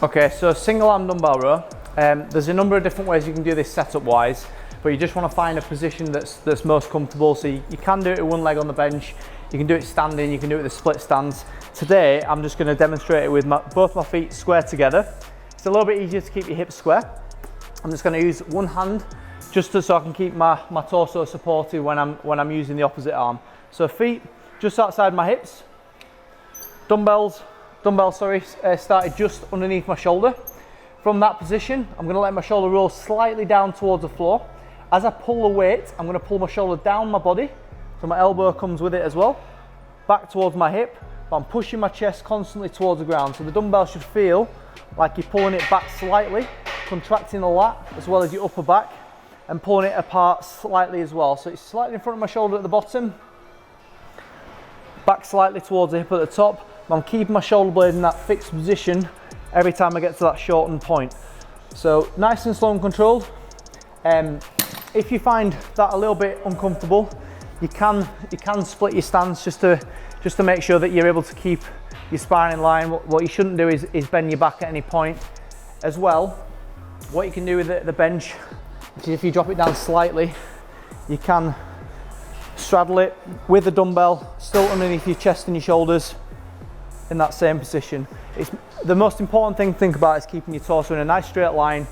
Okay, so single arm dumbbell row. There's a number of different ways you can do this setup wise, but you just want to find a position that's most comfortable. So you can do it with one leg on the bench, you can do it standing, you can do it with the split stands. Today, I'm just going to demonstrate it with both my feet square together. It's a little bit easier to keep your hips square. I'm just going to use one hand just so I can keep my torso supported when I'm using the opposite arm. So feet just outside my hips, dumbbells started just underneath my shoulder. From that position, I'm going to let my shoulder roll slightly down towards the floor. As I pull the weight, I'm going to pull my shoulder down my body, so my elbow comes with it as well, back towards my hip, but I'm pushing my chest constantly towards the ground. So the dumbbell should feel like you're pulling it back slightly, contracting the lat as well as your upper back, and pulling it apart slightly as well. So it's slightly in front of my shoulder at the bottom, back slightly towards the hip at the top. I'm keeping my shoulder blade in that fixed position every time I get to that shortened point. So nice and slow and controlled. If you find that a little bit uncomfortable, you can split your stance just to make sure that you're able to keep your spine in line. What you shouldn't do is bend your back at any point. As well, what you can do with the bench is if you drop it down slightly, you can straddle it with the dumbbell still underneath your chest and your shoulders in that same position. It's the most important thing to think about is keeping your torso in a nice straight line,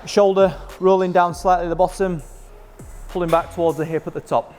shoulder rolling down slightly at the bottom, pulling back towards the hip at the top.